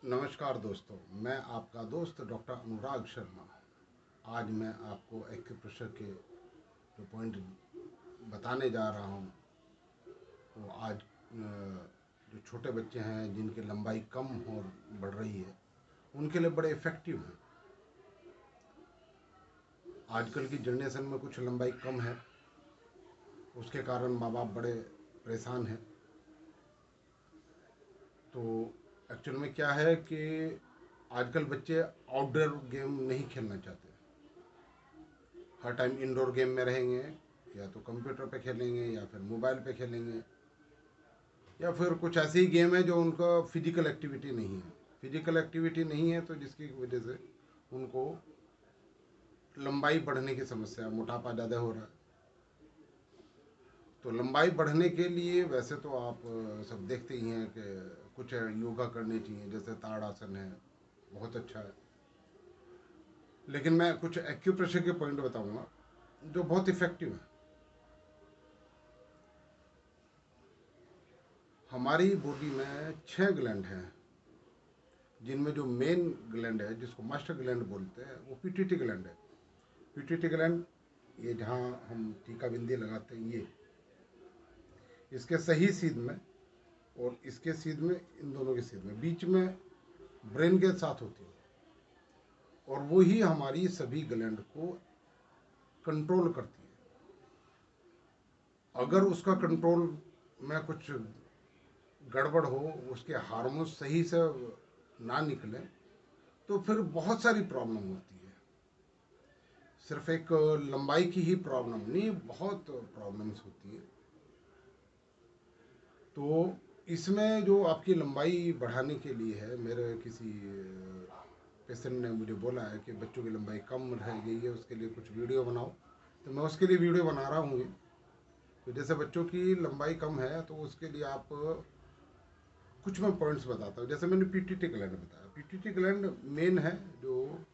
नमस्कार दोस्तों, मैं आपका दोस्त डॉक्टर अनुराग शर्मा। आज मैं आपको एक्यूप्रेशर के जो पॉइंट बताने जा रहा हूँ वो आज जो छोटे बच्चे हैं जिनकी लंबाई कम और बढ़ रही है उनके लिए बड़े इफ़ेक्टिव हैं। आजकल की जनरेशन में कुछ लंबाई कम है, उसके कारण माँ बाप बड़े परेशान हैं। तो एक्चुअल में क्या है कि आजकल बच्चे आउटडोर गेम नहीं खेलना चाहते, हर टाइम इंडोर गेम में रहेंगे, या तो कंप्यूटर पे खेलेंगे या फिर मोबाइल पे खेलेंगे, या फिर कुछ ऐसी गेम है जो उनका फिजिकल एक्टिविटी नहीं है। फिजिकल एक्टिविटी नहीं है तो जिसकी वजह से उनको लंबाई बढ़ने की समस्या, मोटापा ज़्यादा हो रहा है। तो लंबाई बढ़ने के लिए वैसे तो आप सब देखते ही हैं कि कुछ योगा करनी चाहिए, जैसे ताड़ासन है, बहुत अच्छा है। लेकिन मैं कुछ एक्यूप्रेशर के पॉइंट बताऊंगा जो बहुत इफ़ेक्टिव है। हमारी बॉडी में 6 ग्लैंड हैं, जिनमें जो मेन ग्लैंड है जिसको मास्टर ग्लैंड बोलते हैं वो पीटीटी ग्लैंड है। पीटीटी ग्लैंड ये जहाँ हम टीका बिंदी लगाते हैं, ये इसके सही सीध में और इसके सीध में, इन दोनों के सीध में, बीच में ब्रेन के साथ होती है, और वो ही हमारी सभी ग्लैंड को कंट्रोल करती है। अगर उसका कंट्रोल में कुछ गड़बड़ हो, उसके हार्मोन सही से ना निकले, तो फिर बहुत सारी प्रॉब्लम होती है। सिर्फ एक लंबाई की ही प्रॉब्लम नहीं, बहुत प्रॉब्लम्स होती है। तो इसमें जो आपकी लंबाई बढ़ाने के लिए है, मेरे किसी पेशेंट ने मुझे बोला है कि बच्चों की लंबाई कम रह गई है, उसके लिए कुछ वीडियो बनाओ। तो मैं उसके लिए वीडियो बना रहा हूँ। तो जैसे बच्चों की लंबाई कम है तो उसके लिए आप कुछ मैं पॉइंट्स बताता हूँ। जैसे मैंने पीटीटी ग्लैंड बताया, पीटीटी ग्लैंड मेन है, जो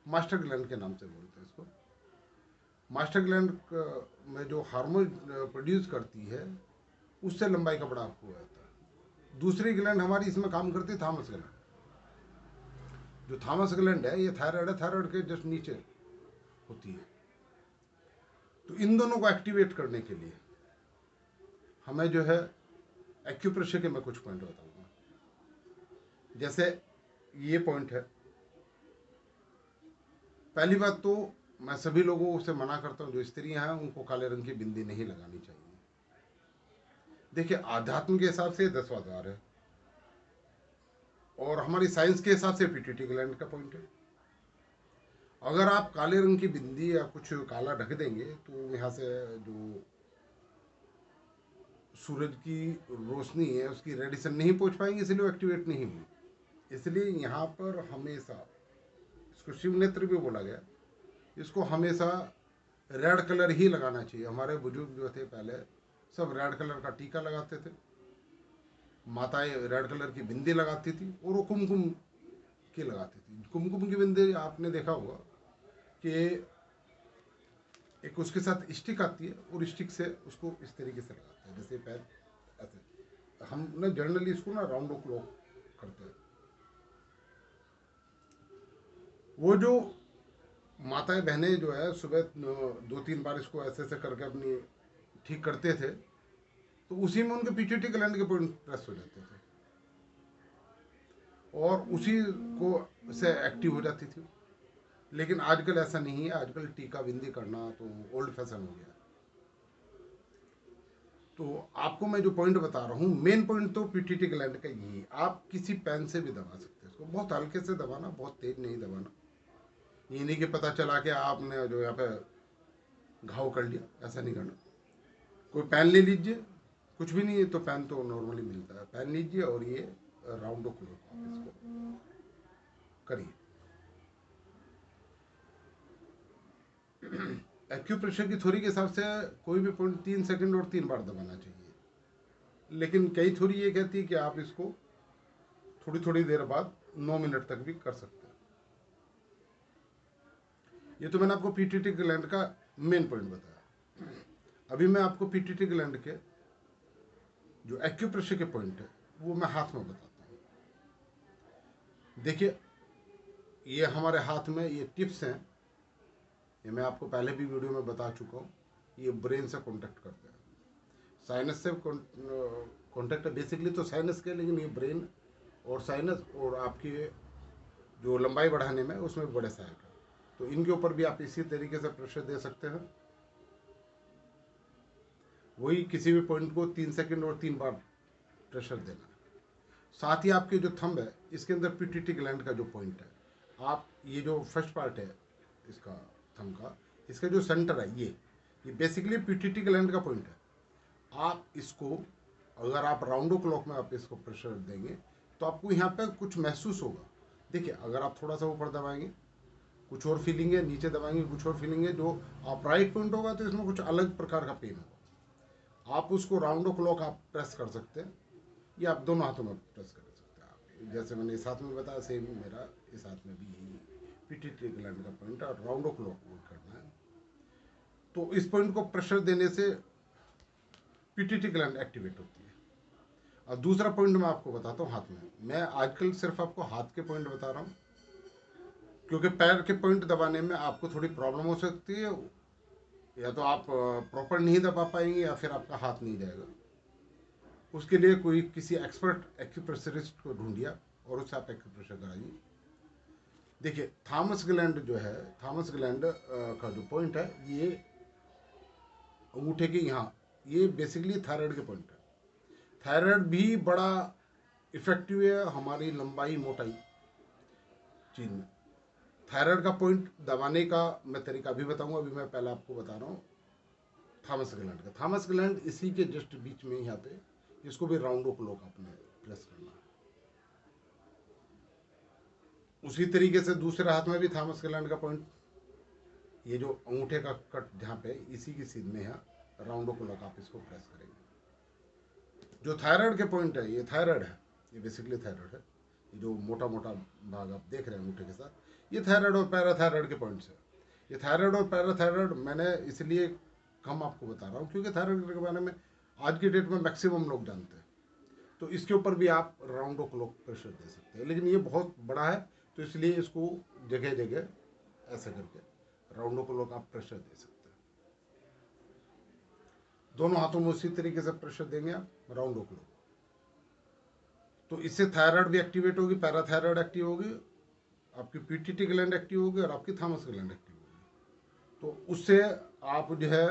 मास्टर ग्लैंड के नाम से बोलते हैं इसको। मास्टर ग्लैंड में जो हार्मोन प्रोड्यूस करती है, उससे लंबाई का बड़ा आपको रहता है। दूसरी ग्लैंड हमारी इसमें काम करती है थामस ग्लैंड। जो थामस ग्लैंड है ये थायराइड है, थायराइड के जस्ट नीचे होती है। तो इन दोनों को एक्टिवेट करने के लिए हमें जो है एक्यूप्रेशर के मैं कुछ पॉइंट बताऊंगा। जैसे ये पॉइंट है, पहली बात तो मैं सभी लोगों से मना करता हूँ, जो स्त्रियां हैं उनको काले रंग की बिंदी नहीं लगानी चाहिए। देखिए, आध्यात्म के हिसाब से 10वां द्वार है, और हमारी साइंस के हिसाब से पीटीटी ग्लैंड का पॉइंट है। अगर आप काले रंग की बिंदी या कुछ काला ढक देंगे तो यहाँ से जो सूरज की रोशनी है उसकी रेडिएशन नहीं पहुंच पाएंगे, इसलिए वो एक्टिवेट नहीं हुई। इसलिए यहाँ पर हमेशा, इसको शिव नेत्र भी बोला गया, इसको हमेशा रेड कलर ही लगाना चाहिए। हमारे बुजुर्ग जो थे पहले सब रेड कलर का टीका लगाते थे, माताएं रेड कलर की बिंदी लगाती थी, और वो कुमकुम की लगाती थी। कुमकुम की बिंदी आपने देखा होगा कि एक उसके साथ स्टिक आती है, और स्टिक से उसको इस तरीके से लगाते हैं, जैसे पैर ऐसे। हम ना जनरली इसको ना राउंड ओ क्लॉक करते हैं। वो जो माताएं बहनें जो है सुबह 2-3 बार इसको ऐसे ऐसे करके अपनी ठीक करते थे, तो उसी में उनके पीटीटी ग्लैंड के पॉइंट प्रेस हो जाते थे, और उसी को से एक्टिव हो जाती थी। लेकिन आजकल ऐसा नहीं है, आजकल टीका बिंदी करना तो ओल्ड फैशन हो गया। तो आपको मैं जो पॉइंट बता रहा हूँ, मेन पॉइंट तो पीटीटी ग्लैंड का यही। आप किसी पेन से भी दबा सकते हैं इसको, बहुत हल्के से दबाना, बहुत तेज नहीं दबाना। ये नहीं कि पता चला कि आपने जो यहाँ पे घाव कर लिया, ऐसा नहीं करना। कोई पेन ले लीजिए, कुछ भी नहीं है तो पेन तो नॉर्मली मिलता है, पेन लीजिए और ये राउंड क्लॉक आप इसको करिए। एक्यूप्रेशर की थ्योरी के हिसाब से कोई भी पॉइंट 3 सेकंड और 3 बार दबाना चाहिए। लेकिन कई थ्योरी ये कहती है कि आप इसको थोड़ी थोड़ी देर बाद 9 मिनट तक भी कर सकते हैं। ये तो मैंने आपको पीटीटी ग्लैंड का मेन पॉइंट बताया। अभी मैं आपको पीटीटी ग्लैंड के जो एक्यूप्रेशर के पॉइंट है वो मैं हाथ में बताता हूँ। देखिए, ये हमारे हाथ में ये टिप्स हैं, ये मैं आपको पहले भी वीडियो में बता चुका हूँ। ये ब्रेन से कांटेक्ट करते हैं, साइनस से कांटेक्ट बेसिकली तो साइनस के, लेकिन ये ब्रेन और साइनस और आपकी जो लंबाई बढ़ाने में उसमें भी बड़े सहायक है। तो इनके ऊपर भी आप इसी तरीके से प्रेशर दे सकते हैं। वही किसी भी पॉइंट को 3 सेकंड और 3 बार प्रेशर देना है। साथ ही आपके जो थंब है, इसके अंदर पीटीटी ग्लैंड का जो पॉइंट है, आप ये जो फर्स्ट पार्ट है इसका थंब का, इसका जो सेंटर है ये बेसिकली पीटीटी ग्लैंड का पॉइंट है। आप इसको अगर आप राउंडो क्लॉक में आप इसको प्रेशर देंगे तो आपको यहाँ पे कुछ महसूस होगा। देखिए, अगर आप थोड़ा सा ऊपर दबाएंगे कुछ और फीलिंग है, नीचे दबाएंगे कुछ और फीलिंग है, जो आप राइट पॉइंट होगा तो इसमें कुछ अलग प्रकार का पेन होगा। आप उसको राउंडो क्लॉक आप प्रेस कर सकते हैं, या आप दोनों हाथों में प्रेस कर सकते हैं। आप जैसे मैंने इस हाथ में बताया, सेम मेरा इस हाथ में भी यही पीटीटी ग्लैंड का पॉइंट है और राउंडो क्लॉक करना है। तो इस पॉइंट को प्रेशर देने से पीटीटी ग्लैंड एक्टिवेट होती है। और दूसरा पॉइंट मैं आपको बताता हूँ हाथ में। मैं आजकल सिर्फ आपको हाथ के पॉइंट बता रहा हूँ, क्योंकि पैर के पॉइंट दबाने में आपको थोड़ी प्रॉब्लम हो सकती है। या तो आप प्रॉपर नहीं दबा पाएंगे या फिर आपका हाथ नहीं जाएगा। उसके लिए कोई किसी एक्सपर्ट एक्यूप्रेशरिस्ट को ढूंढिए और उससे आप एक्यूप्रेशर कराइए। देखिए, थॉमस ग्लैंड जो है, थॉमस ग्लैंड का जो पॉइंट है ये अंगूठे के यहाँ, ये बेसिकली थायराइड के पॉइंट है। थायराइड भी बड़ा इफेक्टिव है हमारी लंबाई मोटाई चीज में। थायराइड का पॉइंट दबाने का मैं तरीका अभी बताऊंगा। अभी मैं पहले आपको बता रहा हूँ थॉमस ग्लैंड का। थॉमस ग्लैंड इसी के जस्ट बीच में यहाँ पे, इसको भी राउंडो क्लॉक आपने प्रेस करना है। उसी तरीके से दूसरे हाथ में भी थॉमस ग्लैंड का पॉइंट, ये जो अंगूठे का कट जहाँ पे इसी की सीध में है, राउंडो क्लॉक आप इसको प्रेस करेंगे। जो थायराइड के पॉइंट है, ये थायराइड है, ये बेसिकली थायराइड है। ये जो मोटा मोटा भाग आप देख रहे हैं अंगूठे के साथ, ये थायराइड और पैराथायराइड के पॉइंट्स है। ये थायराइड और पैराथायराइड मैंने इसलिए कम आपको बता रहा हूँ क्योंकि थायराइड के बारे में आज की डेट में मैक्सिमम लोग जानते हैं। तो इसके ऊपर भी आप राउंडो क्लॉक प्रेशर दे सकते हैं, लेकिन ये बहुत बड़ा है तो इसलिए इसको जगह जगह ऐसे करके राउंडो क्लॉक आप प्रेशर दे सकते हैं। दोनों हाथों में उसी तरीके से प्रेशर देंगे आप राउंडो क्लॉक। तो इससे थायराइड भी एक्टिवेट होगी, पैराथायराइड एक्टिव होगी, आपकी पीटीटी ग्लैंड एक्टिव होगी और आपकी थॉमस ग्लैंड एक्टिव होगी। तो उससे आप जो है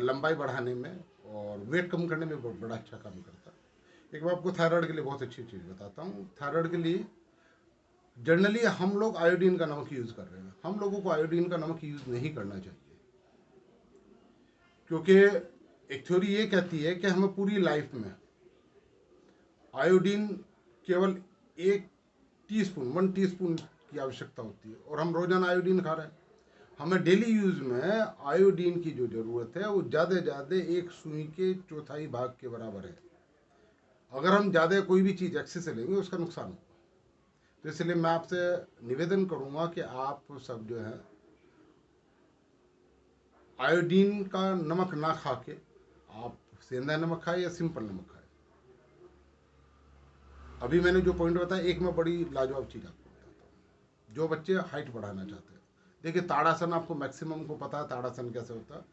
लंबाई बढ़ाने में और वेट कम करने में बड़ा अच्छा काम करता है। एक बार आपको थायराइड के लिए बहुत अच्छी चीज़ बताता हूँ। थायराइड के लिए जनरली हम लोग आयोडीन का नमक यूज़ कर रहे हैं। हम लोगों को आयोडीन का नमक यूज़ नहीं करना चाहिए, क्योंकि एक थ्योरी ये कहती है कि हमें पूरी लाइफ में आयोडीन केवल 1 टीस्पून की आवश्यकता होती है, और हम रोजाना आयोडीन खा रहे हैं। हमें डेली यूज में आयोडीन की जो जरूरत है वो ज़्यादा से ज़्यादा 1 सुई के चौथाई भाग के बराबर है। अगर हम ज़्यादा कोई भी चीज़ एक्सेस से लेंगे उसका नुकसान होगा। तो इसलिए मैं आपसे निवेदन करूंगा कि आप सब जो है आयोडीन का नमक ना खा के आप सेंधा नमक खाए या सिंपल नमक खाए। अभी मैंने जो पॉइंट बताया, एक में बड़ी लाजवाब चीज़ आपको बताता हूँ। जो बच्चे हाइट बढ़ाना चाहते हैं, देखिए ताड़ासन आपको मैक्सिमम को पता है ताड़ासन कैसे होता है।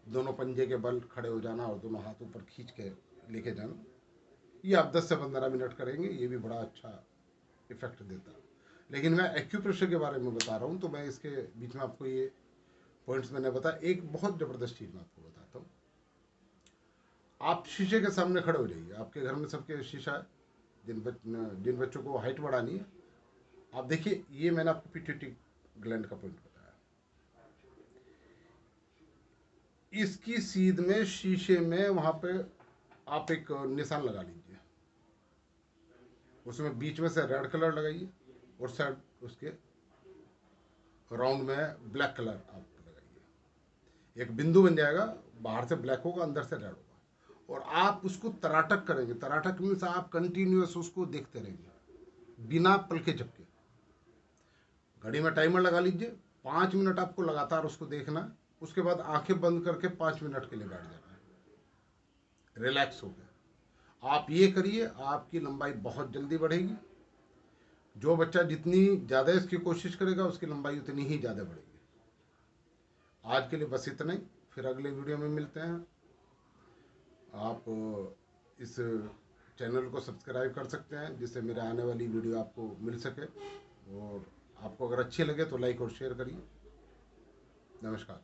दोनों पंजे के बल खड़े हो जाना और दोनों हाथ ऊपर खींच के लेके जाना। ये आप 10 से 15 मिनट करेंगे, ये भी बड़ा अच्छा इफेक्ट देता है। लेकिन मैं एक्यूप्रेशर के बारे में बता रहा हूँ, तो मैं इसके बीच में आपको ये पॉइंट्स मैंने बताया। एक बहुत ज़बरदस्त चीज़ मैं आपको बताता हूँ। आप शीशे के सामने खड़े हो जाइए, आपके घर में सबके शीशा है, जिन बच्चों को हाइट बढ़ानी है। आप देखिए, ये मैंने आपको पीटीटी ग्लैंड का पॉइंट बताया। इसकी सीध में शीशे में वहां पे आप एक निशान लगा लीजिए, उसमें बीच में से रेड कलर लगाइए और साइड उसके राउंड में ब्लैक कलर आप लगाइए। एक बिंदु बन जाएगा, बाहर से ब्लैक होगा अंदर से रेड होगा, और आप उसको तराटक करेंगे। तराटक मीन्स आप कंटिन्यूअस उसको देखते रहेंगे बिना पल के झपके। घड़ी में टाइमर लगा लीजिए, 5 मिनट आपको लगातार उसको देखना। उसके बाद आंखें बंद करके 5 मिनट के लिए बैठ जाना है, रिलैक्स हो गया। आप ये करिए, आपकी लंबाई बहुत जल्दी बढ़ेगी। जो बच्चा जितनी ज़्यादा इसकी कोशिश करेगा उसकी लंबाई उतनी ही ज़्यादा बढ़ेगी। आज के लिए बस इतना ही, फिर अगले वीडियो में मिलते हैं। आप इस चैनल को सब्सक्राइब कर सकते हैं जिससे मेरे आने वाली वीडियो आपको मिल सके, और आपको अगर अच्छी लगे तो लाइक और शेयर करिए। नमस्कार।